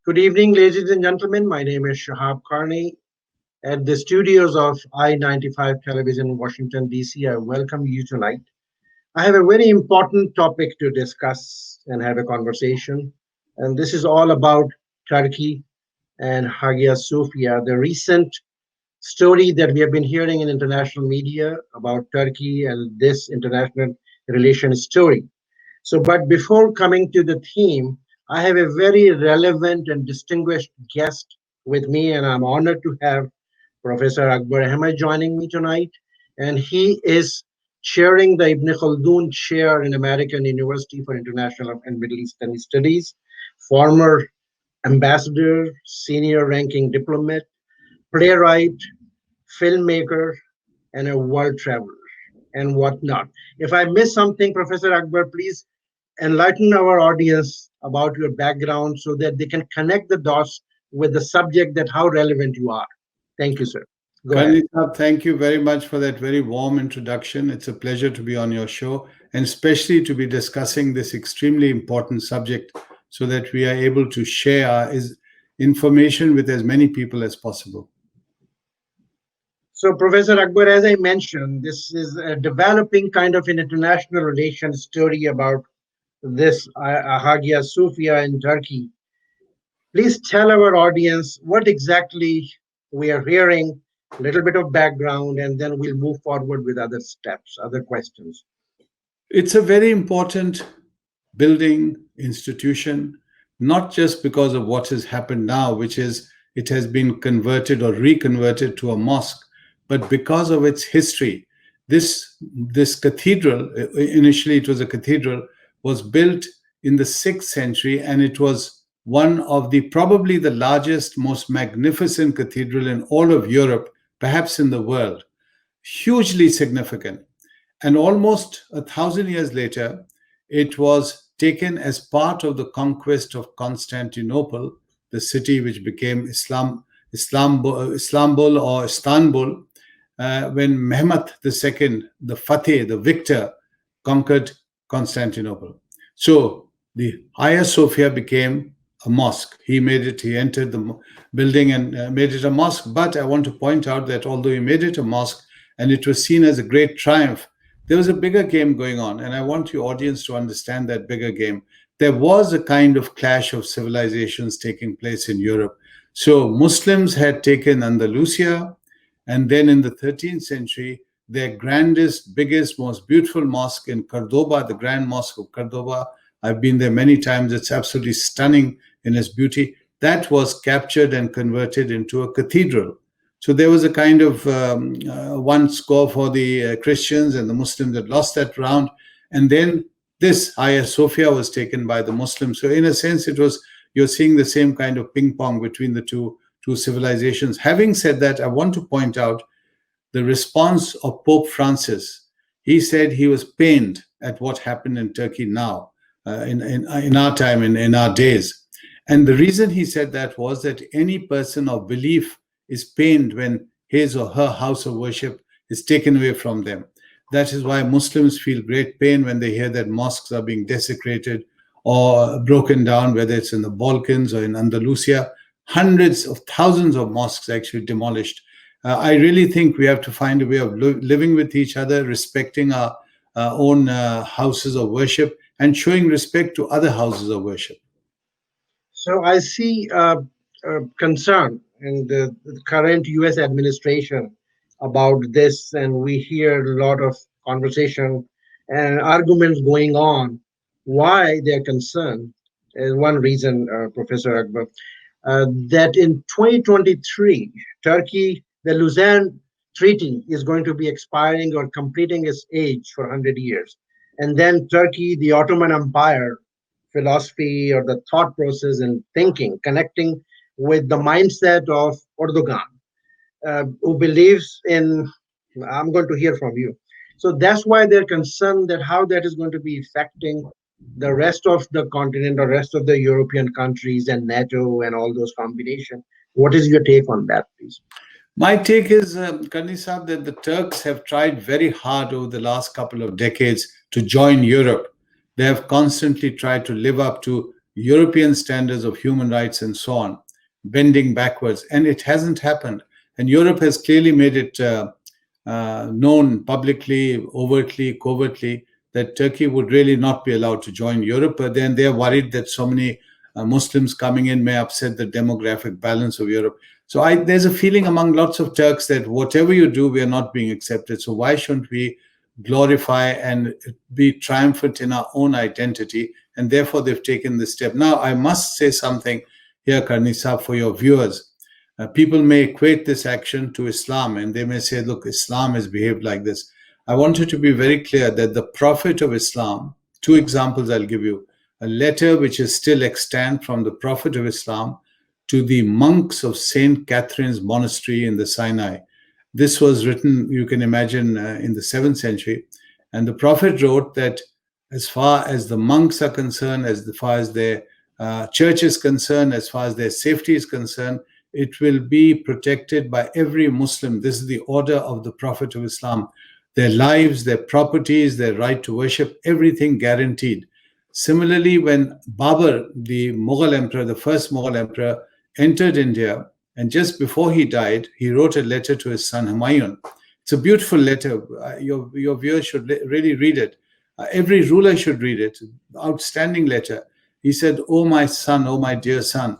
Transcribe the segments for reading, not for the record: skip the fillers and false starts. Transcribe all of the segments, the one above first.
Good evening, ladies and gentlemen. My name is Shahab Qarni. At the studios of I-95 Television in Washington, D.C., I welcome you tonight. I have a very important topic to discuss and have a conversation. And this is all about Turkey and Hagia Soofia, the recent story that we have been hearing in international media about Turkey and this international relation story. But before coming to the theme, I have a very relevant and distinguished guest with me, and I'm honored to have Professor Akbar Ahmed joining me tonight. And he is chairing the Ibn Khaldun Chair in American University for International and Middle Eastern Studies, former ambassador, senior ranking diplomat, playwright, filmmaker, and a world traveler and whatnot. If I miss something, Professor Akbar, please enlighten our audience about your background so that they can connect the dots with the subject that how relevant you are. Thank you, sir. Go ahead. Qarni sir, thank you very much for that very warm introduction. It's a pleasure to be on your show and especially to be discussing this extremely important subject so that we are able to share our information with as many people as possible. So, Professor Akbar, as I mentioned, this is a developing kind of an international relations story about this Hagia Soofia in Turkey. Please tell our audience what exactly we are hearing, a little bit of background, and then we'll move forward with other steps, other questions. It's a very important building, institution, not just because of what has happened now, which is it has been converted or reconverted to a mosque, but because of its history. This cathedral, initially it was a cathedral, was built in the 6th century, and it was one of the probably the largest, most magnificent cathedral in all of Europe, perhaps in the world. Hugely significant. And almost 1,000 years later, it was taken as part of the conquest of Constantinople, the city which became Istanbul or Istanbul, when Mehmet II, the Fateh, the victor, conquered Constantinople. So the Hagia Sophia became a mosque. He entered the building and made it a mosque. But I want to point out that although he made it a mosque and it was seen as a great triumph, there was a bigger game going on. And I want your audience to understand that bigger game. There was a kind of clash of civilizations taking place in Europe. So Muslims had taken Andalusia, and then in the 13th century, their grandest, biggest, most beautiful mosque in Cordoba, the Grand Mosque of Cordoba. I've been there many times. It's absolutely stunning in its beauty. That was captured and converted into a cathedral. So there was a kind of one score for the Christians, and the Muslims had lost that round. And then this Hagia Sophia was taken by the Muslims. So in a sense, you're seeing the same kind of ping pong between the two civilizations. Having said that, I want to point out the response of Pope Francis. He said he was pained at what happened in Turkey now, in our time, in our days. And the reason he said that was that any person of belief is pained when his or her house of worship is taken away from them. That is why Muslims feel great pain when they hear that mosques are being desecrated or broken down, whether it's in the Balkans or in Andalusia. Hundreds of thousands of mosques actually demolished. I really think we have to find a way of living with each other, respecting our own houses of worship and showing respect to other houses of worship. So I see concern in the current US administration about this, and we hear a lot of conversation and arguments going on why they're concerned. One reason, Professor Akbar, that in 2023, Turkey, the Lausanne Treaty is going to be expiring or completing its age for 100 years. And then Turkey, the Ottoman Empire philosophy or the thought process and thinking, connecting with the mindset of Erdogan, who believes in, I'm going to hear from you. So that's why they're concerned that how that is going to be affecting the rest of the continent or rest of the European countries and NATO and all those combinations. What is your take on that, please? My take is, Qarni Sahab, that the Turks have tried very hard over the last couple of decades to join Europe. They have constantly tried to live up to European standards of human rights and so on, bending backwards. And it hasn't happened. And Europe has clearly made it known publicly, overtly, covertly, that Turkey would really not be allowed to join Europe. But then they're worried that so many Muslims coming in may upset the demographic balance of Europe. So there's a feeling among lots of Turks that whatever you do, we are not being accepted. So why shouldn't we glorify and be triumphant in our own identity? And therefore, they've taken this step. Now, I must say something here, Qarni Saab, for your viewers. People may equate this action to Islam, and they may say, look, Islam has behaved like this. I want you to be very clear that the Prophet of Islam, two examples I'll give you, a letter which is still extant from the Prophet of Islam to the monks of St. Catherine's Monastery in the Sinai. This was written, you can imagine, in the 7th century. And the Prophet wrote that as far as the monks are concerned, as far as their church is concerned, as far as their safety is concerned, it will be protected by every Muslim. This is the order of the Prophet of Islam. Their lives, their properties, their right to worship, everything guaranteed. Similarly, when Babur, the Mughal emperor, the first Mughal emperor, entered India, and just before he died, he wrote a letter to his son Humayun. It's a beautiful letter. Your viewers should really read it. Every ruler should read it. Outstanding letter. He said, "Oh my son, oh my dear son,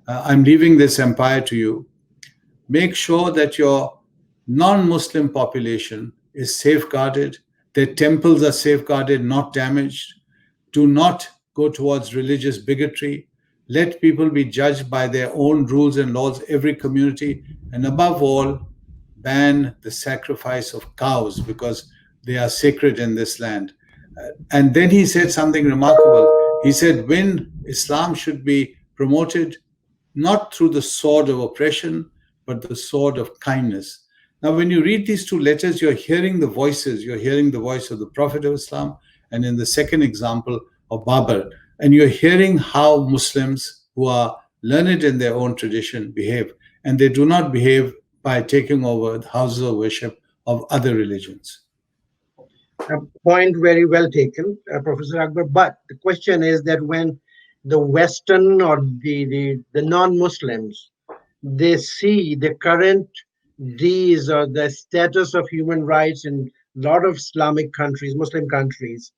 I'm leaving this empire to you. Make sure that your non-Muslim population is safeguarded, their temples are safeguarded, not damaged. Do not go towards religious bigotry. Let people be judged by their own rules and laws, every community. And above all, ban the sacrifice of cows because they are sacred in this land." And then he said something remarkable. He said, when Islam should be promoted, not through the sword of oppression, but the sword of kindness. Now, when you read these two letters, you're hearing the voices. You're hearing the voice of the Prophet of Islam, and in the second example of Babur. And you're hearing how Muslims who are learned in their own tradition behave. And they do not behave by taking over the houses of worship of other religions. A point very well taken, Professor Akbar. But the question is that when the Western or the non-Muslims, they see the current deeds or the status of human rights in a lot of Islamic countries, Muslim countries,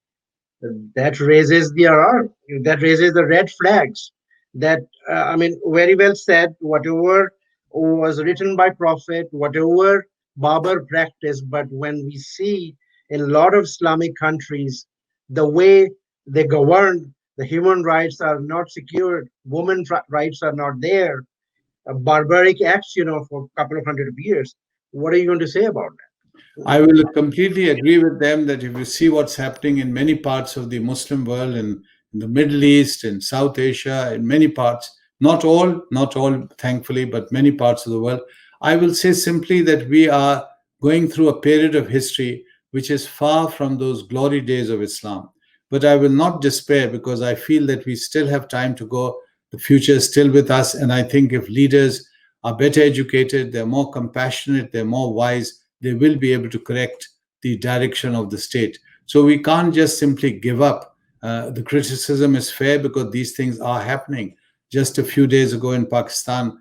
that raises the alarm, that raises the red flags. That I mean, very well said. Whatever was written by Prophet, whatever Babur practiced, but when we see in a lot of Islamic countries the way they govern, the human rights are not secured, women rights are not there, barbaric acts, for a couple of hundred years. What are you going to say about that? I will completely agree with them that if you see what's happening in many parts of the Muslim world, in the Middle East, in South Asia, in many parts, not all, thankfully, but many parts of the world, I will say simply that we are going through a period of history which is far from those glory days of Islam. But I will not despair because I feel that we still have time to go. The future is still with us. And I think if leaders are better educated, they're more compassionate, they're more wise, they will be able to correct the direction of the state. So we can't just simply give up. The criticism is fair because these things are happening. Just a few days ago in Pakistan,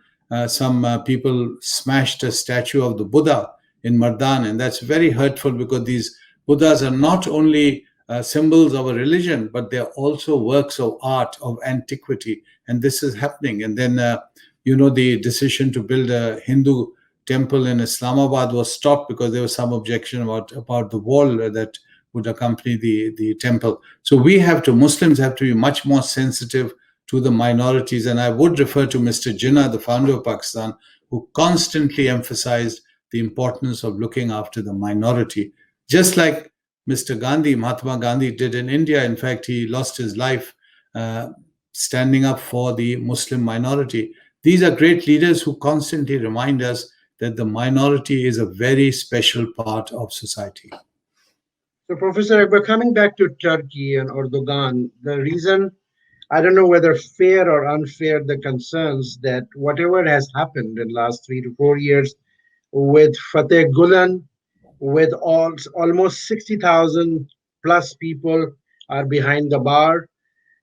some people smashed a statue of the Buddha in Mardan, and that's very hurtful because these Buddhas are not only symbols of a religion, but they're also works of art, of antiquity, and this is happening. And then, the decision to build a Hindu temple in Islamabad was stopped because there was some objection about the wall that would accompany the temple. So Muslims have to be much more sensitive to the minorities. And I would refer to Mr. Jinnah, the founder of Pakistan, who constantly emphasized the importance of looking after the minority, just like Mr. Gandhi, Mahatma Gandhi did in India. In fact, he lost his life standing up for the Muslim minority. These are great leaders who constantly remind us that the minority is a very special part of society. So, Professor Akbar, coming back to Turkey and Erdogan, the reason, I don't know whether fair or unfair, the concerns that whatever has happened in the last 3 to 4 years with Fateh Gulen, with almost 60,000 plus people are behind the bar.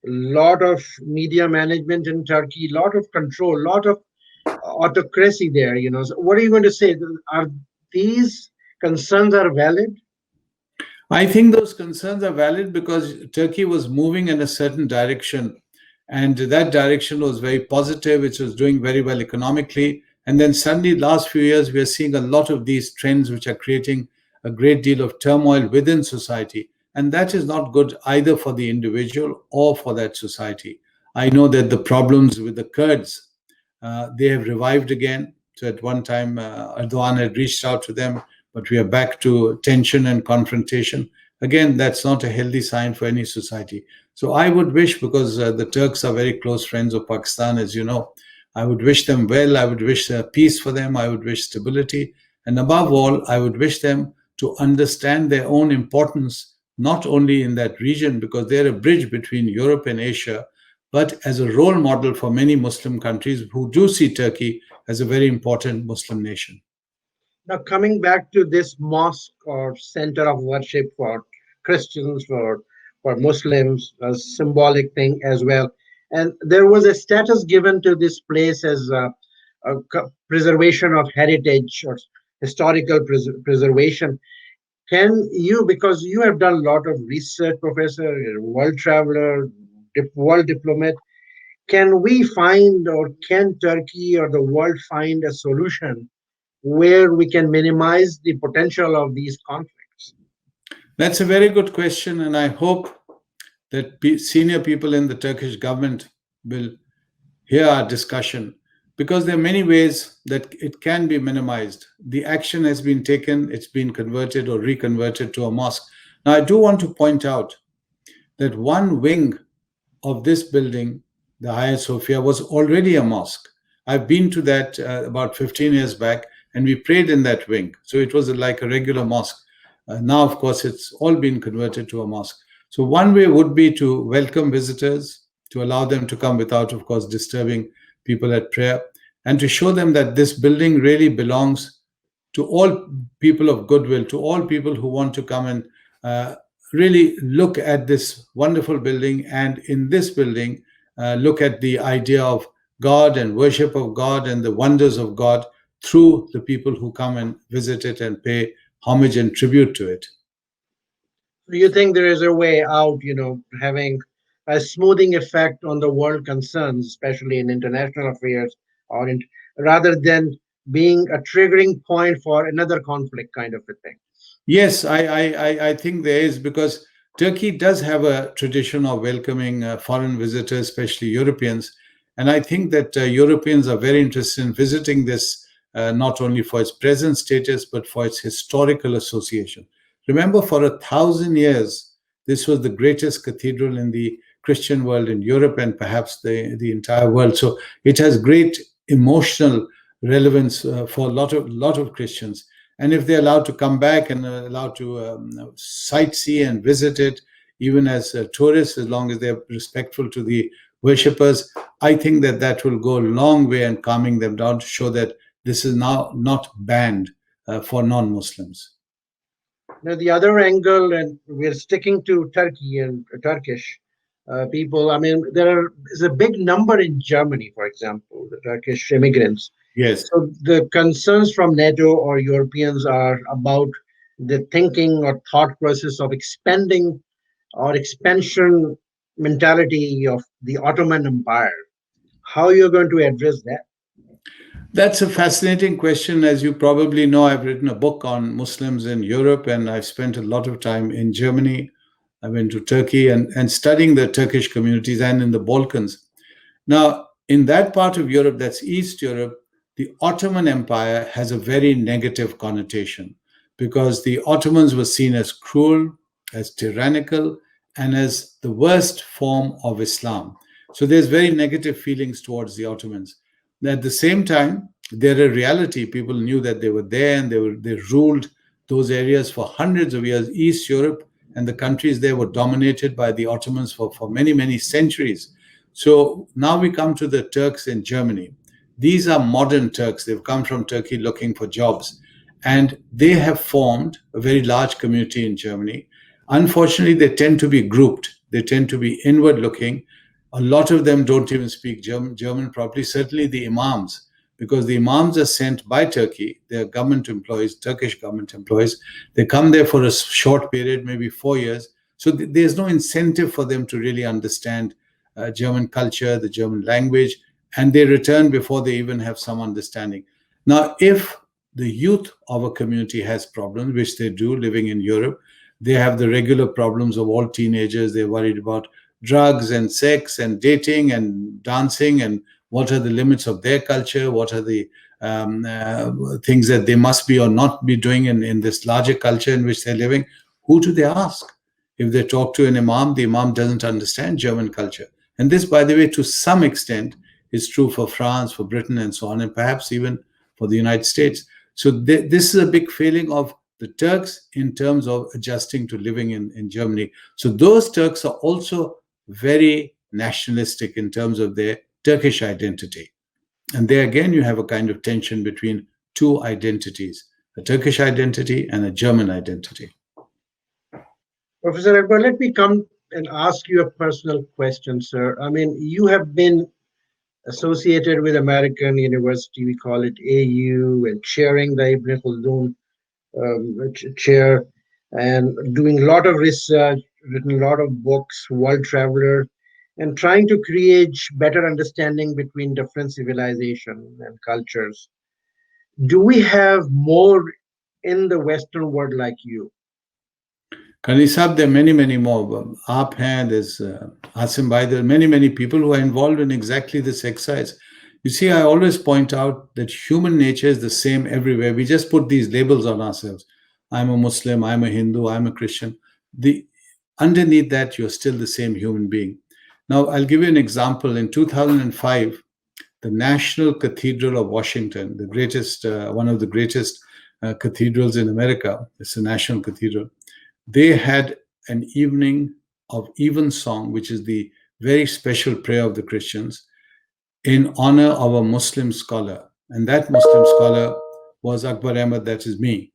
lot of media management in Turkey, lot of control, lot of autocracy there. So what are you going to say? Are these concerns are valid? I think those concerns are valid because Turkey was moving in a certain direction, and that direction was very positive. It was doing very well economically. And then suddenly, last few years, we are seeing a lot of these trends which are creating a great deal of turmoil within society. And that is not good either for the individual or for that society. I know that the problems with the Kurds, they have revived again. So at one time, Erdogan had reached out to them, but we are back to tension and confrontation. Again, that's not a healthy sign for any society. So I would wish, because the Turks are very close friends of Pakistan, as you know, I would wish them well. I would wish peace for them. I would wish stability. And above all, I would wish them to understand their own importance, not only in that region, because they're a bridge between Europe and Asia, but as a role model for many Muslim countries who do see Turkey as a very important Muslim nation. Now, coming back to this mosque or center of worship for Christians, for Muslims, a symbolic thing as well. And there was a status given to this place as preservation of heritage or historical preservation. Can you, because you have done a lot of research, Professor, you're a world traveler, world diplomat, can we find, or can Turkey or the world find a solution where we can minimize the potential of these conflicts? That's a very good question, and I hope that senior people in the Turkish government will hear our discussion, because there are many ways that it can be minimized. The action has been taken, it's been converted or reconverted to a mosque. Now, I do want to point out that one wing of this building, the Hagia Soofia, was already a mosque. I've been to that about 15 years back, and we prayed in that wing. So it was like a regular mosque. Now, of course, it's all been converted to a mosque. So one way would be to welcome visitors, to allow them to come without, of course, disturbing people at prayer, and to show them that this building really belongs to all people of goodwill, to all people who want to come and really look at this wonderful building, and in this building, look at the idea of God and worship of God and the wonders of God through the people who come and visit it and pay homage and tribute to it. Do you think there is a way out, having a smoothing effect on the world concerns, especially in international affairs, or rather than being a triggering point for another conflict kind of a thing? Yes, I think there is, because Turkey does have a tradition of welcoming foreign visitors, especially Europeans. And I think that Europeans are very interested in visiting this, not only for its present status, but for its historical association. Remember, for 1,000 years, this was the greatest cathedral in the Christian world in Europe, and perhaps the entire world. So it has great emotional relevance for a lot of Christians. And if they're allowed to come back and allowed to sightsee and visit it, even as tourists, as long as they're respectful to the worshippers, I think that that will go a long way in calming them down, to show that this is now not banned for non-Muslims. Now, the other angle, and we're sticking to Turkey and Turkish people. I mean, is a big number in Germany, for example, the Turkish immigrants. Yes. So the concerns from NATO or Europeans are about the thinking or thought process of expanding or expansion mentality of the Ottoman Empire. How you're going to address that? That's a fascinating question. As you probably know, I've written a book on Muslims in Europe, and I've spent a lot of time in Germany. I went to Turkey and studying the Turkish communities, and in the Balkans. Now, in that part of Europe, that's East Europe, the Ottoman Empire has a very negative connotation, because the Ottomans were seen as cruel, as tyrannical, and as the worst form of Islam. So there's very negative feelings towards the Ottomans. At the same time, they're a reality. People knew that they were there, and they ruled those areas for hundreds of years. East Europe and the countries there were dominated by the Ottomans for many, many centuries. So now we come to the Turks in Germany. These are modern Turks. They've come from Turkey looking for jobs, and they have formed a very large community in Germany. Unfortunately, they tend to be grouped. They tend to be inward looking. A lot of them don't even speak German properly, certainly the imams, because the imams are sent by Turkey. They're government employees, Turkish government employees. They come there for a short period, maybe 4 years. So there's no incentive for them to really understand German culture, the German language, and they return before they even have some understanding. Now, if the youth of a community has problems, which they do living in Europe, they have the regular problems of all teenagers. They're worried about drugs and sex and dating and dancing, and what are the limits of their culture, what are the things that they must be or not be doing in this larger culture in which they're living. Who do they ask? If they talk to an imam, the imam doesn't understand German culture. And this, by the way, to some extent is true for France, for Britain, and so on, and perhaps even for the United States. So this is a big failing of the Turks in terms of adjusting to living in Germany. So those Turks are also very nationalistic in terms of their Turkish identity. And there again, you have a kind of tension between two identities, a Turkish identity and a German identity. Professor Akbar, let me come and ask you a personal question, sir. I mean, you have been associated with American University, we call it AU, and chairing the Ibn Khaldun chair, and doing a lot of research, written a lot of books, world traveler, and trying to create better understanding between different civilization and cultures. Do we have more in the Western world like you? Kanisab, there are many, many more. Aap hain, there's Asim Bhai, there are many, many people who are involved in exactly this exercise. You see, I always point out that human nature is the same everywhere. We just put these labels on ourselves. I'm a Muslim, I'm a Hindu, I'm a Christian. The Underneath that, you're still the same human being. Now, I'll give you an example. In 2005, the National Cathedral of Washington, the greatest, one of the greatest cathedrals in America, it's a national cathedral, they had an evening of evensong, which is the very special prayer of the Christians, in honor of a Muslim scholar. And that Muslim scholar was Akbar Ahmad, that is me.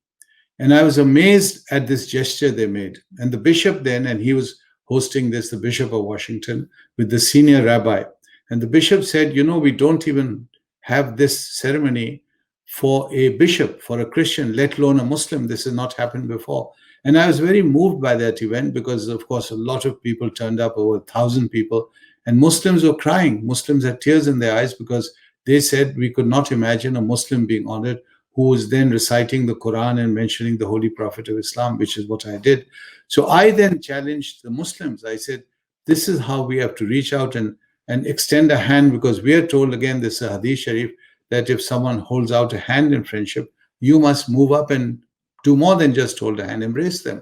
And I was amazed at this gesture they made. And the bishop then, and he was hosting this, the Bishop of Washington, with the senior rabbi. And the bishop said, you know, we don't even have this ceremony for a bishop, for a Christian, let alone a Muslim. This has not happened before. And I was very moved by that event because, of course, a lot of people turned up, over 1,000 people. And Muslims were crying. Muslims had tears in their eyes because they said we could not imagine a Muslim being honored who was then reciting the Quran and mentioning the Holy Prophet of Islam, which is what I did. So I then challenged the Muslims. I said, this is how we have to reach out and extend a hand, because we are told, again, this is a Hadith Sharif, that if someone holds out a hand in friendship, you must move up and do more than just hold a hand, embrace them.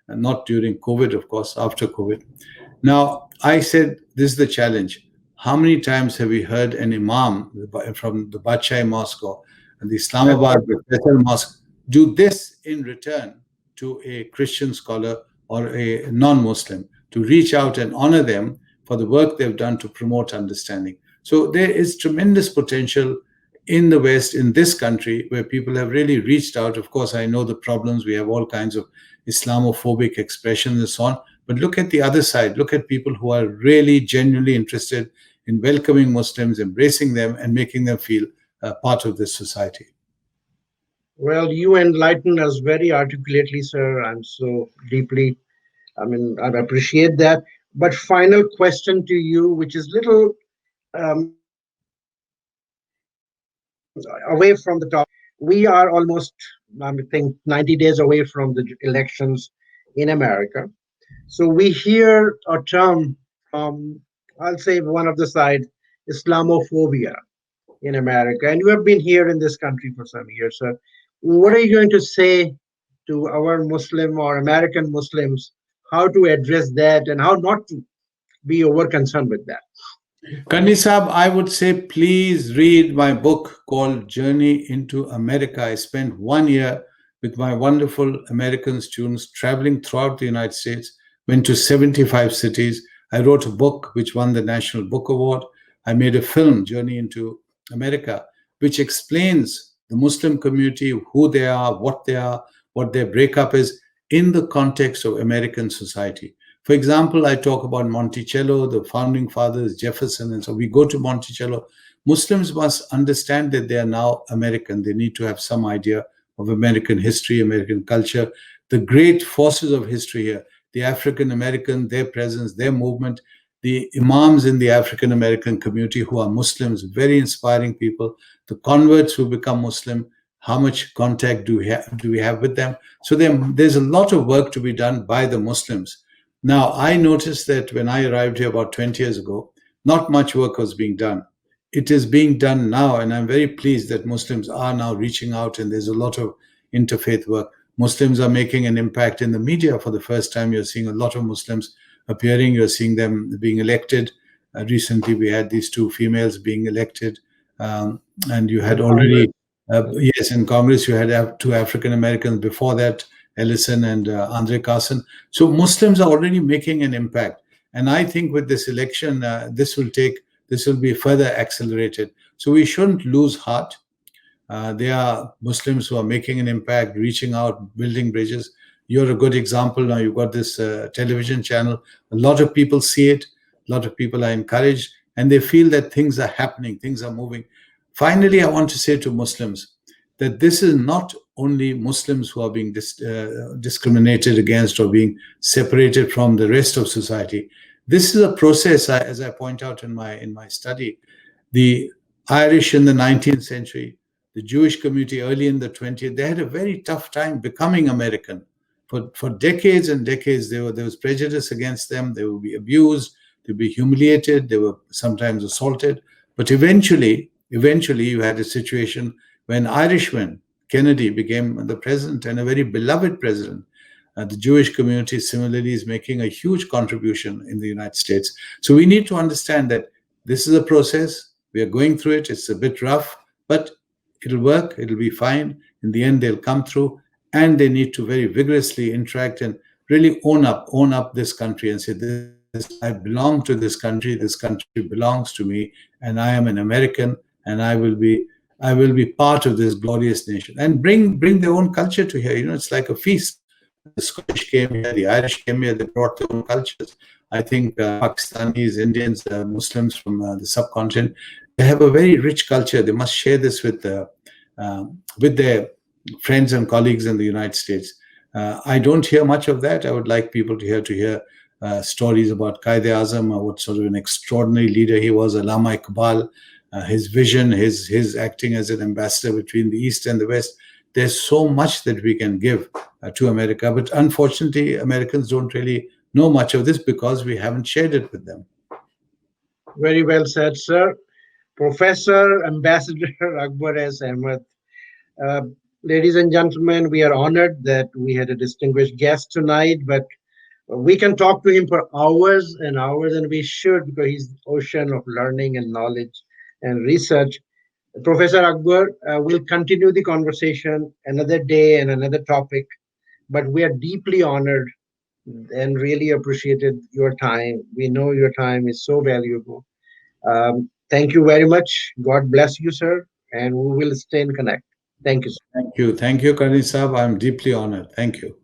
And not during COVID, of course, after COVID. Now, I said, this is the challenge. How many times have we heard an imam from the Badshai Mosque or the Islamabad Bethel Mosque do this in return to a Christian scholar or a non-Muslim, to reach out and honor them for the work they've done to promote understanding? So there is tremendous potential in the West, in this country, where people have really reached out. Of course, I know the problems. We have all kinds of Islamophobic expressions and so on. But look at the other side. Look at people who are really genuinely interested in welcoming Muslims, embracing them, and making them feel part of this society. Well, you enlighten us very articulately, sir. I'm so deeply, I mean, I appreciate that. But final question to you, which is little away from the topic. We are almost, I think, 90 days away from the elections in America. So we hear a term from, I'll say, one of the side, Islamophobia in America. And you have been here in this country for some years, sir. What are you going to say to our Muslim or American Muslims, how to address that and how not to be over concerned with that? Karni Saab, I would say please read my book called Journey into America. I spent 1 year with my wonderful American students traveling throughout the United States, went to 75 cities. I wrote a book which won the National Book Award. I made a film, Journey into America, which explains the Muslim community, who they are, what their breakup is in the context of American society. For example, I talk about Monticello, the founding fathers, Jefferson, and so we go to Monticello. Muslims must understand that they are now American. They need to have some idea of American history, American culture, the great forces of history here, the African American, their presence, their movement, the imams in the African American community who are Muslims, very inspiring people, the converts who become Muslim, how much contact do we have with them? So there's a lot of work to be done by the Muslims. Now, I noticed that when I arrived here about 20 years ago, not much work was being done. It is being done now, and I'm very pleased that Muslims are now reaching out, and there's a lot of interfaith work. Muslims are making an impact in the media for the first time. You're seeing a lot of Muslims appearing. You're seeing them being elected. Recently, we had these two females being elected, and you had already, yes, in Congress, you had two African Americans before that, Ellison and Andre Carson. So Muslims are already making an impact, and I think with this election, this will be further accelerated. So we shouldn't lose heart. There are Muslims who are making an impact, reaching out, building bridges. You're a good example. Now you've got this television channel. A lot of people see it. A lot of people are encouraged, and they feel that things are happening, things are moving. Finally, I want to say to Muslims that this is not only Muslims who are being discriminated against or being separated from the rest of society. This is a process, as I point out in my study. The Irish in the 19th century, the Jewish community early in the 20th, they had a very tough time becoming American. For decades and decades, there was prejudice against them. They would be abused, they would be humiliated, they were sometimes assaulted. But eventually, you had a situation when Irishman, Kennedy, became the president, and a very beloved president. The Jewish community similarly is making a huge contribution in the United States. So we need to understand that this is a process. We are going through it. It's a bit rough, but it'll work. It'll be fine. In the end, they'll come through, and they need to very vigorously interact and really own up this country and say, I belong to this country belongs to me, and I am an American, and I will be part of this glorious nation, and bring their own culture to here. It's like a feast. The Scottish came here, the Irish came here, they brought their own cultures. I think Pakistanis, Indians, Muslims from the subcontinent, they have a very rich culture. They must share this with their friends and colleagues in the United States. I don't hear much of that. I would like people to hear stories about Quaid-e-Azam, what sort of an extraordinary leader he was, Allama Iqbal, his vision, his acting as an ambassador between the East and the West. There's so much that we can give to America, but unfortunately, Americans don't really know much of this because we haven't shared it with them. Very well said, sir. Professor Ambassador Akbar S. Ahmed. Ladies and gentlemen, we are honored that we had a distinguished guest tonight, but we can talk to him for hours and hours, and we should, because he's the ocean of learning and knowledge and research. Professor Akbar will continue the conversation another day and another topic, but we are deeply honored and really appreciated your time. We know your time is so valuable. Thank you very much. God bless you, sir, and we will stay in connect. Thank you, sir. Thank you, Qarni Sahab. I'm deeply honored. Thank you.